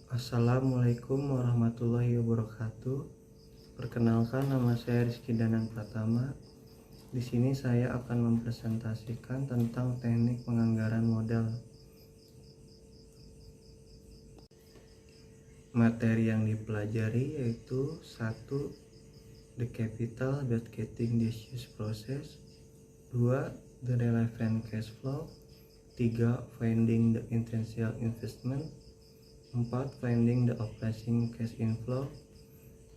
Assalamualaikum warahmatullahi wabarakatuh. Perkenalkan, nama saya Rizky Danan Pratama. Di sini saya akan mempresentasikan tentang teknik penganggaran modal. Materi yang dipelajari yaitu 1. The capital budgeting use process. 2. The relevant cash flow. 3. Finding the essential investment. 4. Finding the operating cash inflow.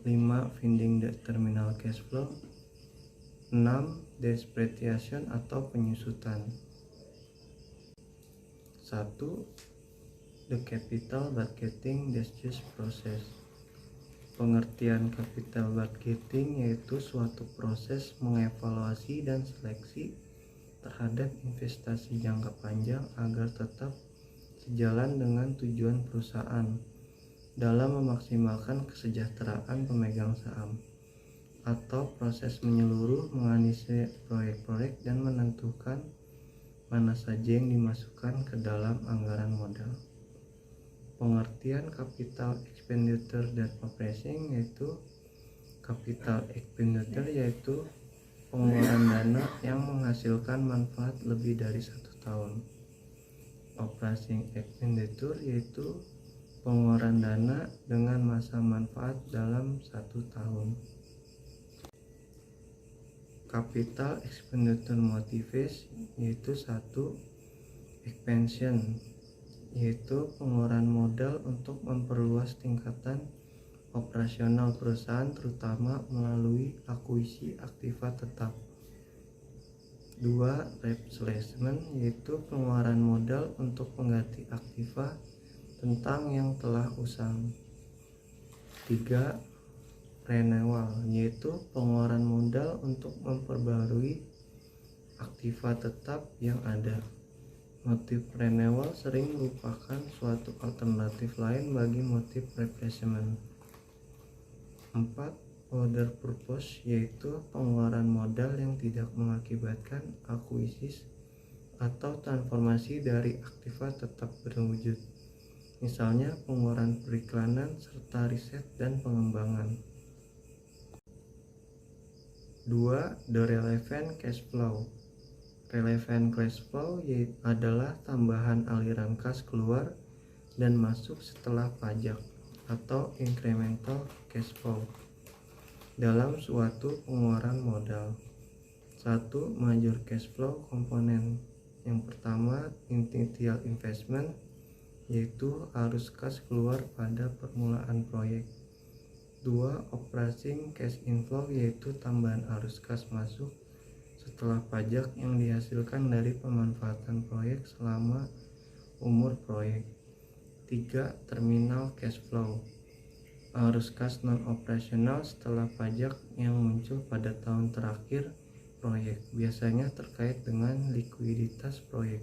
5. Finding the terminal cash flow. 6. Depreciation atau penyusutan. 1. The capital budgeting use process. Pengertian capital budgeting yaitu suatu proses mengevaluasi dan seleksi terhadap investasi jangka panjang agar tetap sejalan dengan tujuan perusahaan dalam memaksimalkan kesejahteraan pemegang saham, atau proses menyeluruh menganalisis proyek-proyek dan menentukan mana saja yang dimasukkan ke dalam anggaran modal. Pengertian capital expenditure dan operating yaitu capital expenditure yaitu pengeluaran dana yang menghasilkan manfaat lebih dari 1 tahun. Operating expenditure yaitu pengeluaran dana dengan masa manfaat dalam 1 tahun. Capital expenditure motives yaitu 1. Expansion yaitu pengeluaran modal untuk memperluas tingkatan operasional perusahaan terutama melalui akuisisi aktiva tetap. 2. Replacement yaitu pengeluaran modal untuk mengganti aktiva tentang yang telah usang. 3. Renewal yaitu pengeluaran modal untuk memperbarui aktiva tetap yang ada. Motif renewal sering merupakan suatu alternatif lain bagi motif replacement. 4. Other purpose yaitu pengeluaran modal yang tidak mengakibatkan akuisisi atau transformasi dari aktiva tetap berwujud, misalnya pengeluaran periklanan serta riset dan pengembangan. 2. The relevant cash flow. Relevant cash flow adalah tambahan aliran kas keluar dan masuk setelah pajak atau incremental cash flow dalam suatu pengeluaran modal. 1. Major cash flow komponen. Yang pertama, initial investment yaitu arus kas keluar pada permulaan proyek. 2. Operating cash inflow yaitu tambahan arus kas masuk setelah pajak yang dihasilkan dari pemanfaatan proyek selama umur proyek. 3. Terminal cash flow. Arus kas non-operasional setelah pajak yang muncul pada tahun terakhir proyek, biasanya terkait dengan likuiditas proyek.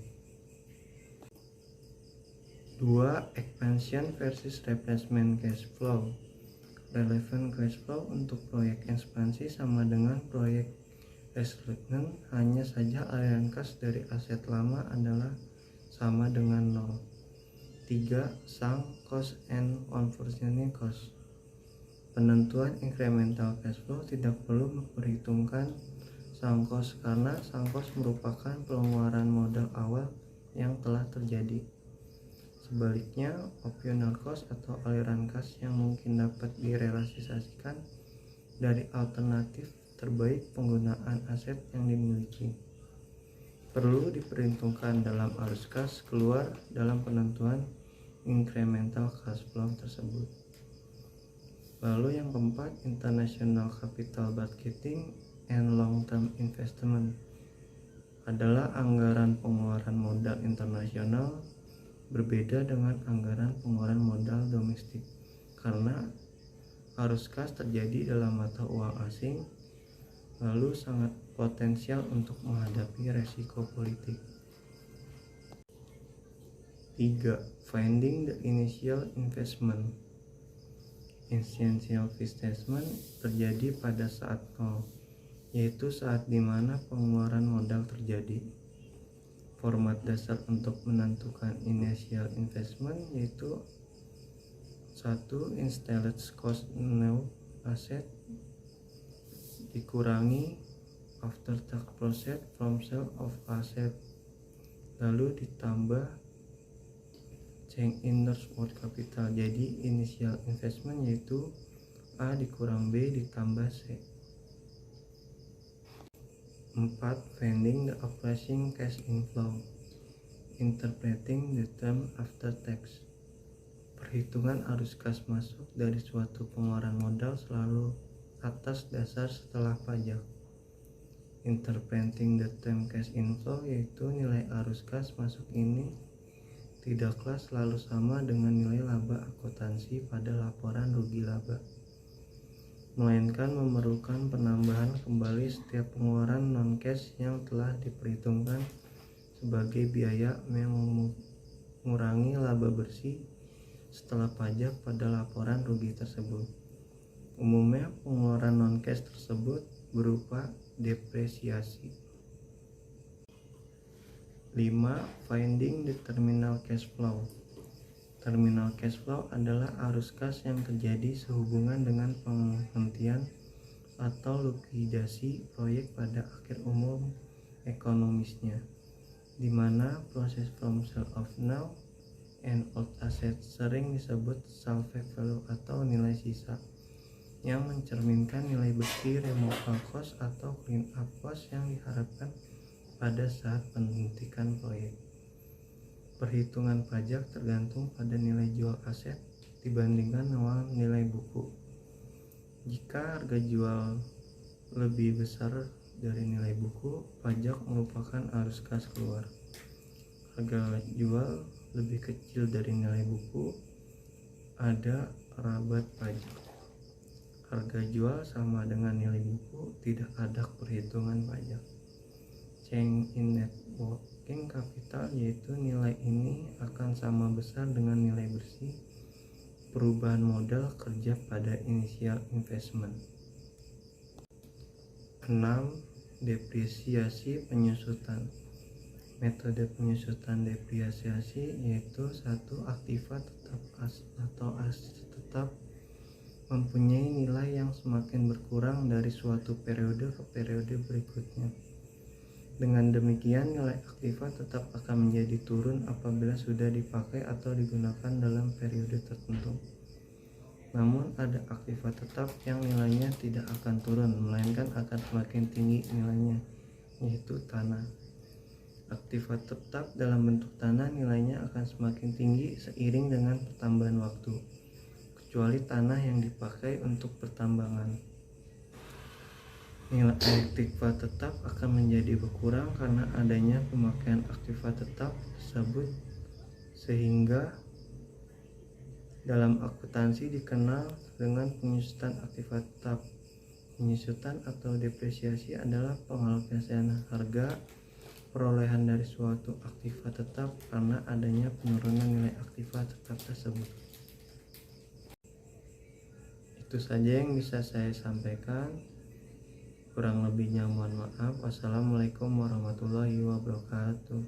2. Expansion versus replacement cash flow. Relevant cash flow untuk proyek ekspansi sama dengan proyek replacement, hanya saja aliran kas dari aset lama adalah sama dengan 0. 3. Sunk cost and opportunity cost. Penentuan incremental cash flow tidak perlu memperhitungkan sunk cost karena sunk cost merupakan pengeluaran modal awal yang telah terjadi. Sebaliknya, optional cost atau aliran kas yang mungkin dapat direalisasikan dari alternatif terbaik penggunaan aset yang dimiliki perlu diperhitungkan dalam arus kas keluar dalam penentuan incremental cash flow tersebut. Lalu yang keempat, international capital budgeting and long term investment adalah anggaran pengeluaran modal internasional berbeda dengan anggaran pengeluaran modal domestik karena arus kas terjadi dalam mata uang asing, lalu sangat potensial untuk menghadapi resiko politik. 3. Finding the initial investment. Initial investment terjadi pada saat 0, yaitu saat dimana pengeluaran modal terjadi. Format dasar untuk menentukan initial investment yaitu 1. Installed cost new asset dikurangi after tax profit from sale of asset, lalu ditambah change in net worth capital. Jadi initial investment yaitu A dikurang B ditambah C. 4. Finding the operating cash inflow, interpreting the term after tax. Perhitungan arus kas masuk dari suatu pengeluaran modal selalu atas dasar setelah pajak. Interpreting the term cash inflow yaitu nilai arus kas masuk ini tidaklah selalu sama dengan nilai laba akuntansi pada laporan rugi laba, melainkan memerlukan penambahan kembali setiap pengeluaran non-cash yang telah diperhitungkan sebagai biaya yang mengurangi laba bersih setelah pajak pada laporan rugi tersebut. Umumnya pengeluaran non-cash tersebut berupa depresiasi. 5. Finding the terminal cash flow. Terminal cash flow adalah arus kas yang terjadi sehubungan dengan penghentian atau likuidasi proyek pada akhir umum ekonomisnya, di mana proses from sale of new and old assets sering disebut salvage value atau nilai sisa, yang mencerminkan nilai bersih removal cost atau clean up cost yang diharapkan pada saat penghentian proyek. Perhitungan pajak tergantung pada nilai jual aset dibandingkan dengan nilai buku. Jika harga jual lebih besar dari nilai buku, pajak merupakan arus kas keluar. Harga jual lebih kecil dari nilai buku, ada rabat pajak. Harga jual sama dengan nilai buku, tidak ada perhitungan pajak. Change in net working capital yaitu nilai ini akan sama besar dengan nilai bersih perubahan modal kerja pada initial investment. 6. Depresiasi penyusutan. Metode penyusutan depresiasi yaitu 1. Aktiva tetap atau aset tetap mempunyai nilai yang semakin berkurang dari suatu periode ke periode berikutnya. Dengan demikian, nilai aktiva tetap akan menjadi turun apabila sudah dipakai atau digunakan dalam periode tertentu. Namun, ada aktiva tetap yang nilainya tidak akan turun, melainkan akan semakin tinggi nilainya, yaitu tanah. Aktiva tetap dalam bentuk tanah nilainya akan semakin tinggi seiring dengan pertambahan waktu, kecuali tanah yang dipakai untuk pertambangan. Nilai aktiva tetap akan menjadi berkurang karena adanya pemakaian aktiva tetap tersebut, sehingga dalam akuntansi dikenal dengan penyusutan aktiva tetap. Penyusutan atau depresiasi adalah pengalokasian harga perolehan dari suatu aktiva tetap karena adanya penurunan nilai aktiva tetap tersebut. Itu saja yang bisa saya sampaikan. Kurang lebihnya mohon maaf. Wassalamualaikum warahmatullahi wabarakatuh.